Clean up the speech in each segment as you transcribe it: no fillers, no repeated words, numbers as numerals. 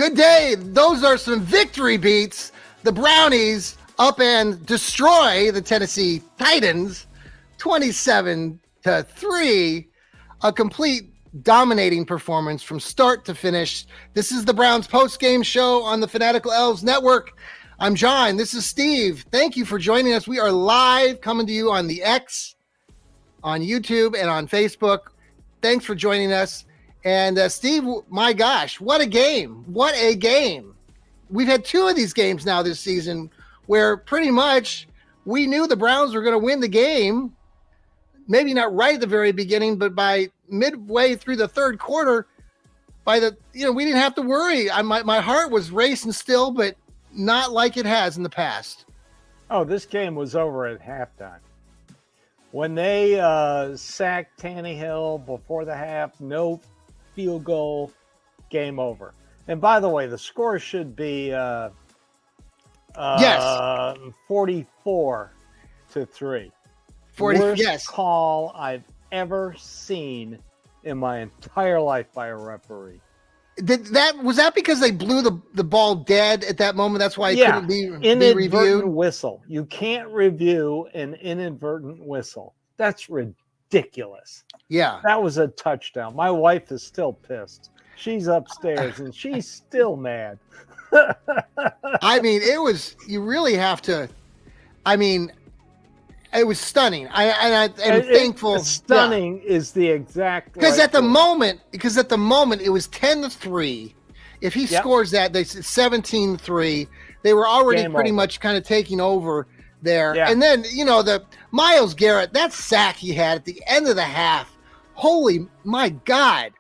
Good day. Those are some victory beats. The Brownies up and destroy the Tennessee Titans 27-3. A complete dominating performance from start to finish. This is the Browns post-game show on the Fanatical Elves Network. I'm John. This is Steve. Thank you for joining us. We are live coming to you on the X, on YouTube, and on Facebook. Thanks for joining us. And Steve, my gosh, what a game. What a game. We've had two of these games now this season where pretty much we knew the Browns were going to win the game. Maybe not right at the very beginning, but by midway through the third quarter, we didn't have to worry. My heart was racing still, but not like it has in the past. Oh, this game was over at halftime. When they sacked Tannehill before the half, no field goal, game over. And by the way, the score should be Yes. 44-3. Worst call I've ever seen in my entire life by a referee. Was that because they blew the ball dead at that moment? That's why it couldn't be reviewed? Whistle. You can't review an inadvertent whistle. That's ridiculous. Yeah. That was a touchdown. My wife is still pissed. She's upstairs and she's still mad. I mean, you really have to, it was stunning. I'm thankful. Stunning is the exact. Because at the moment it was 10-3. If he scores that, they said 17-3. They were already pretty much kind of taking over there. Yeah. And then, the Myles Garrett, that sack he had at the end of the half. Holy my God.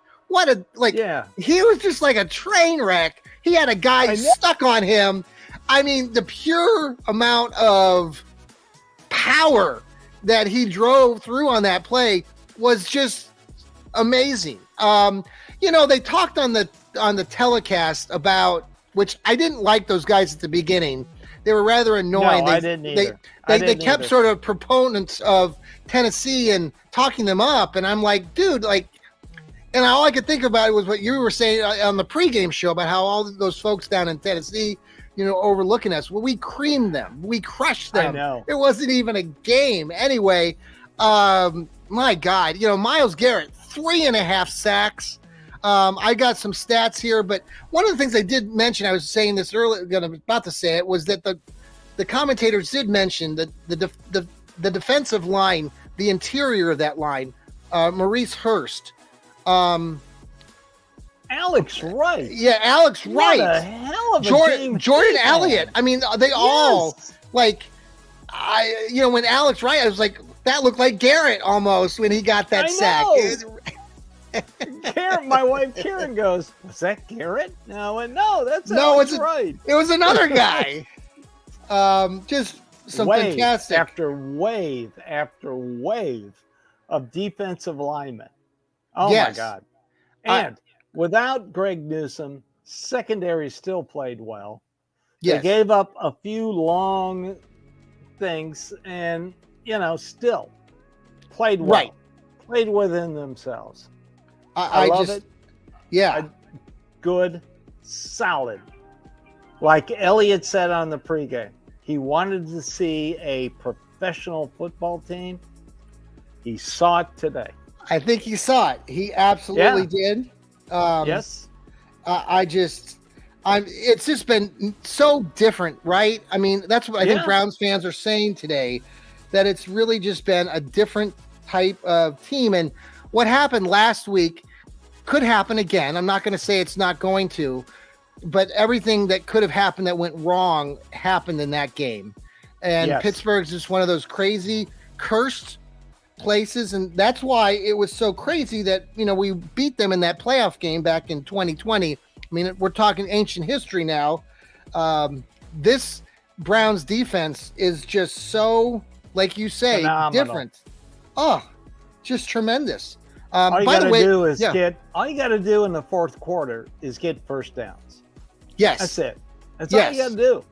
He was just like a train wreck. He had a guy stuck on him. I mean, the pure amount of power that he drove through on that play was just amazing. They talked on the telecast about, which I didn't like those guys at the beginning. They were rather annoying. No, I didn't either. They kept sort of proponents of Tennessee and talking them up, and I'm like, dude, and all I could think about was what you were saying on the pregame show about how all those folks down in Tennessee, overlooking us. Well, we creamed them. We crushed them. I know. It wasn't even a game. Anyway, my God, Myles Garrett, 3.5 sacks. I got some stats here, but one of the things I did mention, I was saying this earlier, about to say it, was that the commentators did mention that the defensive line, the interior of that line, Maurice Hurst, Alex Wright. Yeah, Alex Wright. What a hell of a Jordan Elliott. I mean, they all when Alex Wright, I was like, that looked like Garrett almost when he got that sack. Karen, my wife Karen goes, was that Garrett? No, that's Alex Wright. It was another guy. Just some fantastic after wave of defensive linemen. Oh my God. And without Greg Newsome, secondary still played well. Yes. They gave up a few long things and, still played well. Right. Played within themselves. I love it. Yeah. Good, solid. Like Elliott said on the pregame, he wanted to see a professional football team. He saw it today. I think he saw it. He absolutely did. Yes. It's just been so different, right? I mean, that's what I think Browns fans are saying today, that it's really just been a different type of team. And what happened last week could happen again. I'm not going to say it's not going to, but everything that could have happened that went wrong happened in that game. And Pittsburgh's just one of those crazy, cursed places, and that's why it was so crazy that we beat them in that playoff game back in 2020. I mean, we're talking ancient history now. This Browns defense is just so, like you say, different. Oh, just tremendous. All you got to do is all you got to do in the fourth quarter is get first downs. Yes, that's it. That's all you got to do.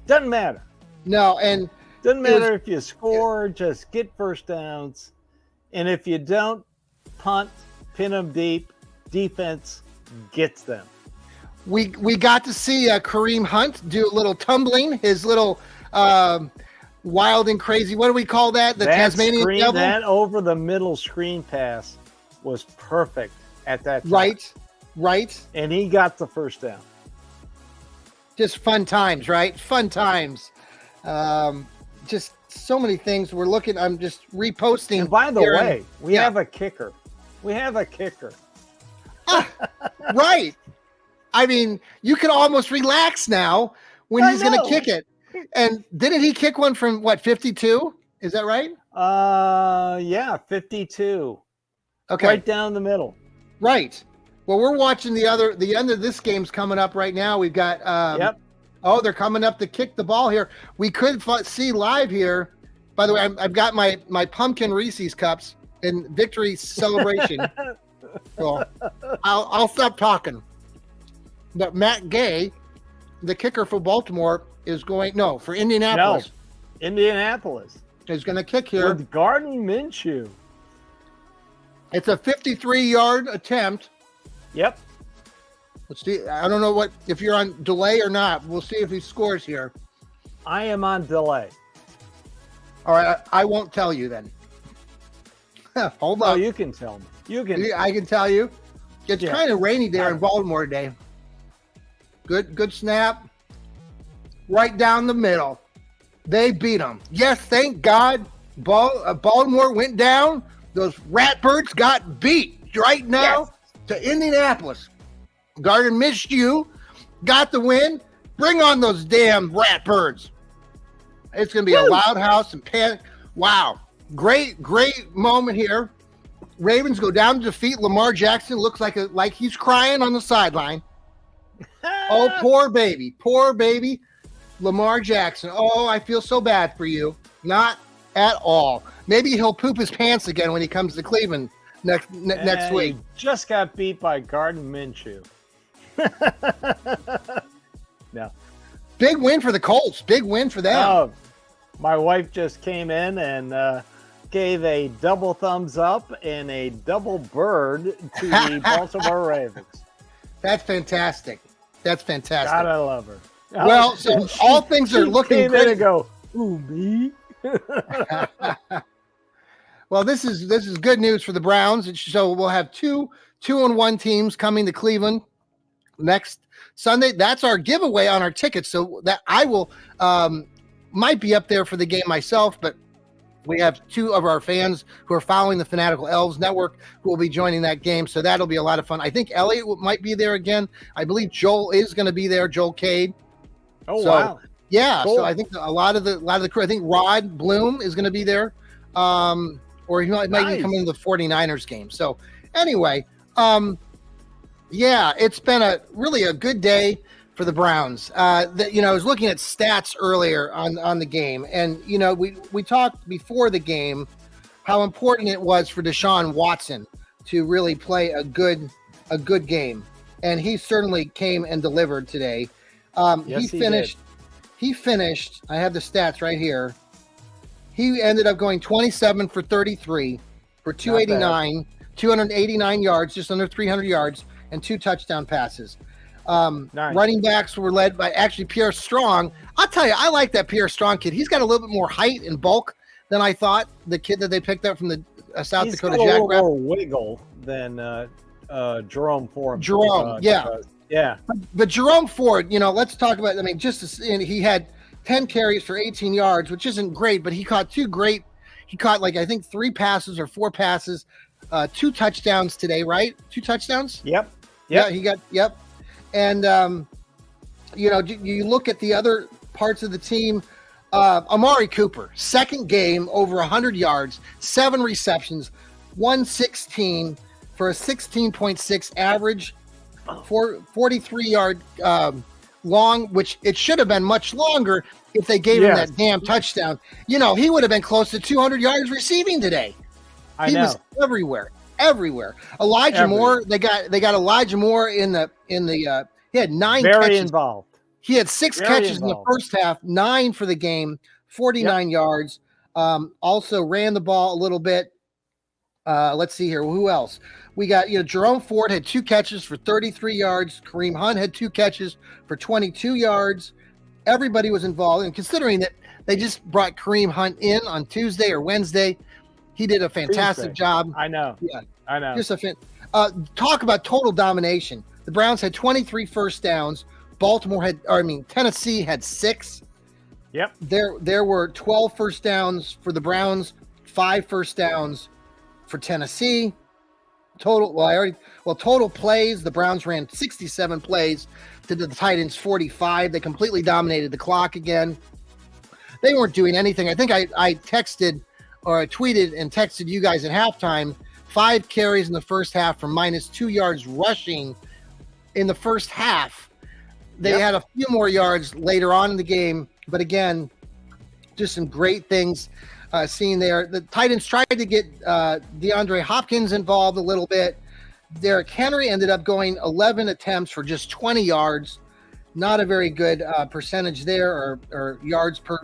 Doesn't matter. No, and doesn't matter if you score, just get first downs. And if you don't, punt, pin them deep, defense gets them. We got to see Kareem Hunt do a little tumbling, his little wild and crazy. What do we call that? The Tasmanian devil. That over the middle screen pass was perfect at that time. Right. And he got the first down. Just fun times, right? Fun times. Just so many things. I'm just reposting. And by the way, we have a kicker. Right. I mean, you can almost relax now when he's going to kick it. And didn't he kick one from 52? Is that right? Yeah, 52. Okay. Right down the middle. Right. Well, we're watching the end of this game's coming up right now. We've got Oh, they're coming up to kick the ball here. We could see live here. By the way, I've got my pumpkin Reese's cups in victory celebration. So I'll stop talking. But Matt Gay, the kicker for Baltimore, for Indianapolis. No, Indianapolis is going to kick here with Gardner Minshew. It's a 53-yard attempt. Yep. Let's see. I don't know if you're on delay or not. We'll see if he scores here. I am on delay. All right. I won't tell you then. Hold on. Oh, you can tell me. I can tell you. It's kind of rainy there in Baltimore today. Good snap. Right down the middle. They beat them. Yes, thank God. Baltimore went down. Those Ratbirds got beat right now to Indianapolis. Gardner Minshew got the win. Bring on those damn Ratbirds. It's going to be a loud house and panic. Wow. Great moment here. Ravens go down to defeat Lamar Jackson. Looks like he's crying on the sideline. Oh, poor baby. Lamar Jackson. Oh, I feel so bad for you. Not at all. Maybe he'll poop his pants again when he comes to Cleveland next week. He just got beat by Gardner Minshew. No. Big win for the Colts. Big win for them. My wife just came in and gave a double thumbs up and a double bird to the Baltimore Ravens. That's fantastic. God, I love her. Well, so all things are looking great. To go, ooh, me? Well, this is good news for the Browns. So we'll have two 2-1 teams coming to Cleveland next Sunday. That's our giveaway on our tickets. So that I will might be up there for the game myself, but we have two of our fans who are following the Fanatical Elves Network who will be joining that game. So that'll be a lot of fun. I think Elliot might be there again. I believe Joel is going to be there. Joel Cade. Oh, wow. Yeah. Cool. So I think a lot of the crew, I think Rod Bloom is going to be there. Or he might be coming to the 49ers game. So anyway, it's been really a good day for the Browns. I was looking at stats earlier on the game, and we talked before the game how important it was for Deshaun Watson to really play a good game, and he certainly came and delivered today. Yes, he finished. I have the stats right here. He ended up going 27 for 33 for 289 yards, just under 300 yards, and 2 touchdown passes. Nice. Running backs were led by actually Pierre Strong. I'll tell you, I like that Pierre Strong kid. He's got a little bit more height and bulk than I thought. The kid that they picked up from the South Dakota Jackrabbits. He's got a little more wiggle than Jerome Ford. Yeah. But Jerome Ford, let's talk about. I mean, he had 10 carries for 18 yards, which isn't great, but he caught He caught I think 3 passes or 4 passes, 2 touchdowns today, right? 2 touchdowns. Yep. Yeah, he got. Yep. And, you look at the other parts of the team, Amari Cooper, second game, over 100 yards, 7 receptions, 116 for a 16.6 average, 43-yard long, which it should have been much longer if they gave him that damn touchdown. He would have been close to 200 yards receiving today. He was everywhere. Elijah Moore, they got Elijah Moore in the he had 9 catches. Involved. He had 6 catches in the first half, 9 for the game, 49 yards. Also ran the ball a little bit. Let's see here. Who else? We got, Jerome Ford had 2 catches for 33 yards. Kareem Hunt had 2 catches for 22 yards. Everybody was involved. And considering that they just brought Kareem Hunt in on Tuesday or Wednesday, he did a fantastic job. I know. Yeah. I know. Just talk about total domination. The Browns had 23 first downs. Tennessee had 6. Yep. There were 12 first downs for the Browns, 5 first downs for Tennessee. Total plays, the Browns ran 67 plays to the Titans 45. They completely dominated the clock again. They weren't doing anything. I think I texted or I tweeted and texted you guys at halftime, 5 carries in the first half for -2 yards rushing in the first half. They had a few more yards later on in the game, but again, just some great things seen there. The Titans tried to get DeAndre Hopkins involved a little bit. Derrick Henry ended up going 11 attempts for just 20 yards. Not a very good percentage there, or yards per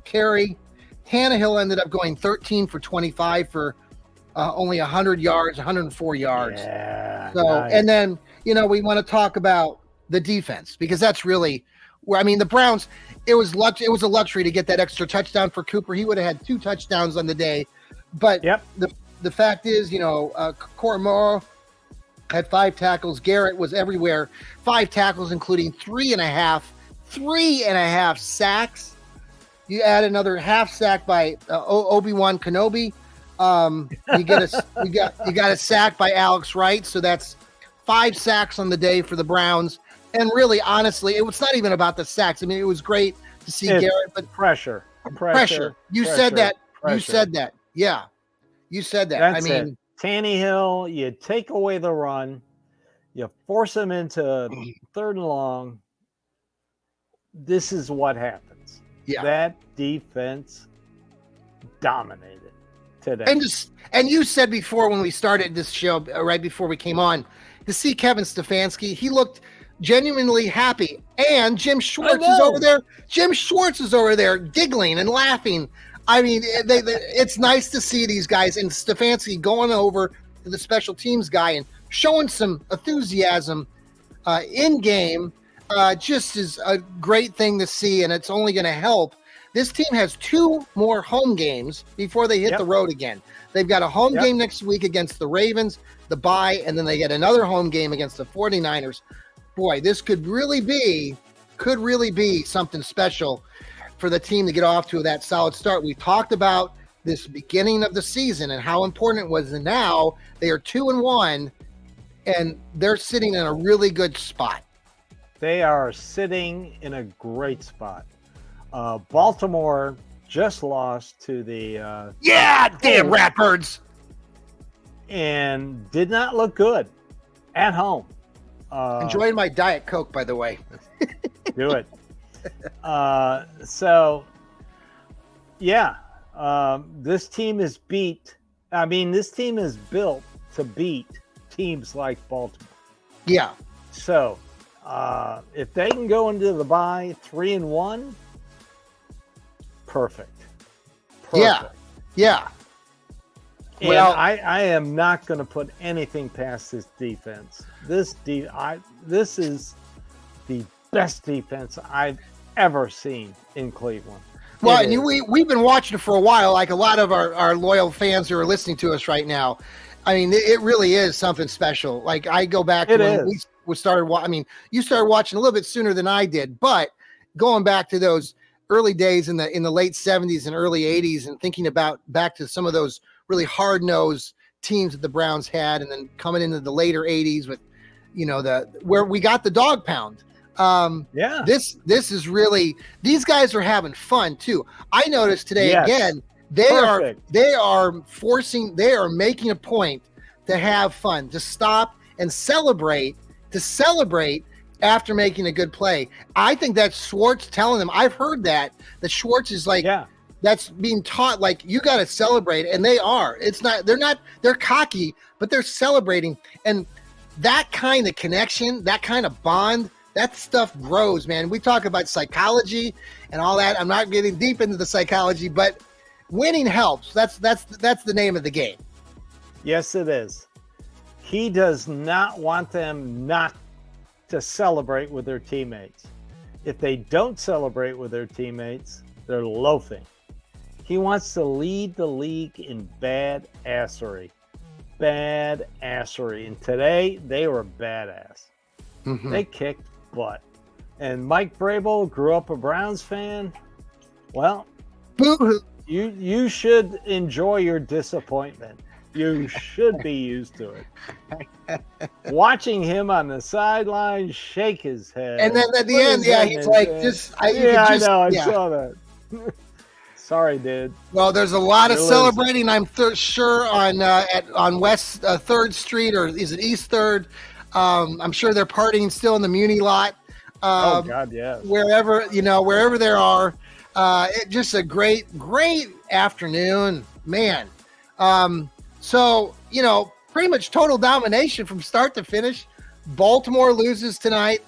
carry. Tannehill ended up going 13 for 25 for only 100 yards, 104 yards. Yeah. So, nice. And then, we want to talk about the defense, because that's really where, the Browns, it was a luxury to get that extra touchdown for Cooper. He would have had 2 touchdowns on the day. But the fact is, Cormoro had 5 tackles. Garrett was everywhere. 5 tackles, including 3.5 sacks. You add another half sack by Obi-Wan Kenobi. You got a sack by Alex Wright. So that's 5 sacks on the day for the Browns. And really, honestly, it was not even about the sacks. It was great to see Garrett, but pressure. You said that. You said that. Yeah. You said that. That's it. Tannehill, you take away the run, you force him into 3rd and long. This is what happens. Yeah. That defense dominated today. And you said before, when we started this show, right before we came on, to see Kevin Stefanski, he looked genuinely happy. And Jim Schwartz is over there. Jim Schwartz is over there giggling and laughing. It's nice to see these guys, and Stefanski going over to the special teams guy and showing some enthusiasm in game. Just is a great thing to see, and it's only going to help. This team has 2 more home games before they hit the road again. They've got a home game next week against the Ravens, the bye, and then they get another home game against the 49ers. Boy, this could really be something special for the team to get off to that solid start. We talked about this beginning of the season and how important it was, and now they are 2-1, and they're sitting in a really good spot. They are sitting in a great spot. Baltimore just lost to the damn Ratbirds, and did not look good at home. Enjoying my Diet Coke, by the way. Do it. This team is this team is built to beat teams like Baltimore. Yeah. So if they can go into the bye 3-1, perfect. Yeah. And I am not going to put anything past this defense. This is the best defense I've ever seen in Cleveland. Well, and we've been watching it for a while, like a lot of our loyal fans who are listening to us right now. It really is something special. Like, I go back to when we started watching. You started watching a little bit sooner than I did, but going back to those early days in the late 70s and early 80s, and thinking about back to some of those really hard-nosed teams that the Browns had, and then coming into the later 80s with, where we got the dog pound. This is really, these guys are having fun too. I noticed today again, they are making a point to have fun, to stop and celebrate after making a good play. I think that's Schwartz telling them. I've heard that Schwartz is like, that's being taught, like, you got to celebrate, and they are. They're cocky, but they're celebrating. And that kind of connection, that kind of bond, that stuff grows, man. We talk about psychology and all that. I'm not getting deep into the psychology, but winning helps. That's the name of the game. Yes, it is. He does not want them not to celebrate with their teammates. If they don't celebrate with their teammates, they're loafing. He wants to lead the league in badassery. Badassery. And today, they were badass. Mm-hmm. They kicked butt. And Mike Vrabel grew up a Browns fan. Well, you should enjoy your disappointment. You should be used to it. Watching him on the sideline shake his head. And then at the end, he's like, I know, I saw that. Sorry, dude. Well, there's a lot of celebrating, I'm sure, on West 3rd Street, or is it East 3rd? I'm sure they're partying still in the Muni lot. Oh, God, yes. Wherever there are. Just a great afternoon, man. So, pretty much total domination from start to finish. Baltimore loses tonight.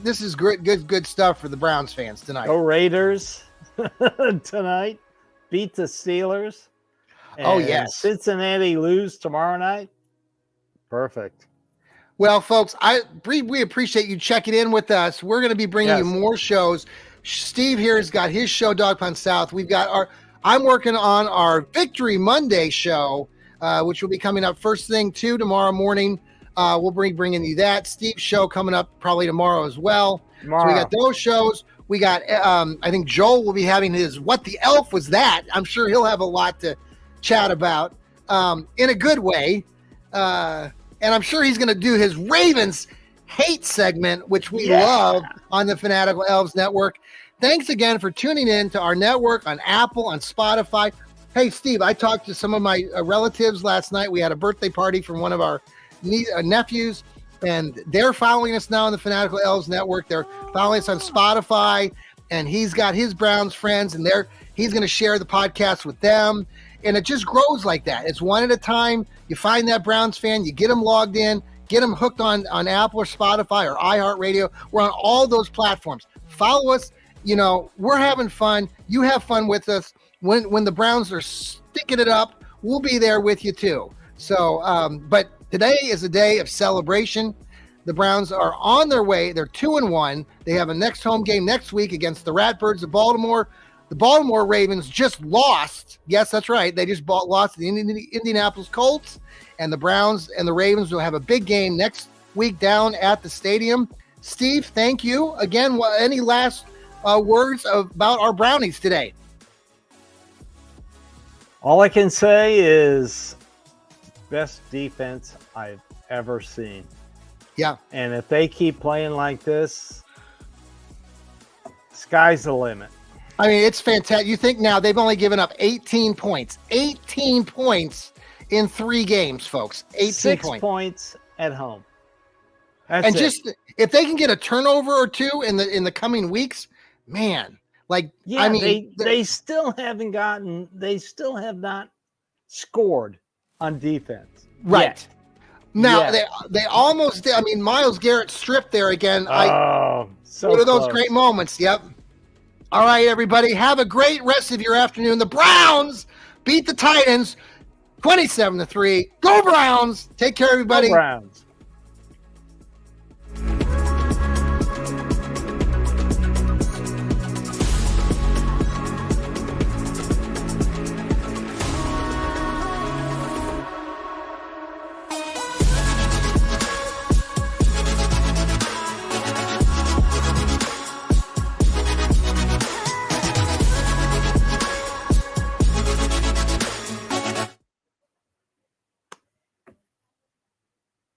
This is good stuff for the Browns fans tonight. Go Raiders tonight. Beat the Steelers. Oh, yes. Cincinnati lose tomorrow night. Perfect. Well, folks, we appreciate you checking in with us. We're going to be bringing you more shows. Steve here has got his show, Dog Pound South. I'm working on our Victory Monday show, which will be coming up first thing tomorrow morning. We'll bringing you that. Steve's show coming up probably tomorrow as well. So we got those shows. We got, I think Joel will be having his What the Elf Was That? I'm sure he'll have a lot to chat about in a good way. And I'm sure he's going to do his Ravens hate segment, which we love on the Fanatical Elves Network. Thanks again for tuning in to our network on Apple, on Spotify. Hey, Steve, I talked to some of my relatives last night. We had a birthday party from one of our nephews, and they're following us now on the Fanatical Elves Network. They're following us on Spotify, and he's got his Browns friends, and he's going to share the podcast with them. And it just grows like that. It's one at a time. You find that Browns fan, you get them logged in, get them hooked on Apple or Spotify or iHeartRadio. We're on all those platforms. Follow us. We're having fun. You have fun with us. When the Browns are sticking it up, we'll be there with you too. So, but today is a day of celebration. The Browns are on their way. They're 2-1. They have a next home game next week against the Ratbirds of Baltimore. The Baltimore Ravens just lost. Yes, that's right. They just lost to the Indianapolis Colts, and the Browns and the Ravens will have a big game next week down at the stadium. Steve, thank you again. Any last words about our Brownies today? All I can say is best defense I've ever seen. Yeah. And if they keep playing like this, sky's the limit. I mean, it's fantastic. You think now they've only given up 18 points. 18 points in 3 games, folks. 18 6 points at home. And just if they can get a turnover or two in the coming weeks, man. I mean, they still have not scored on defense. Right. Yet. Now they almost did. I mean, Myles Garrett stripped there again. So one of those great moments. Yep. All right, everybody. Have a great rest of your afternoon. The Browns beat the Titans 27-3. Go Browns. Take care, everybody. Go Browns.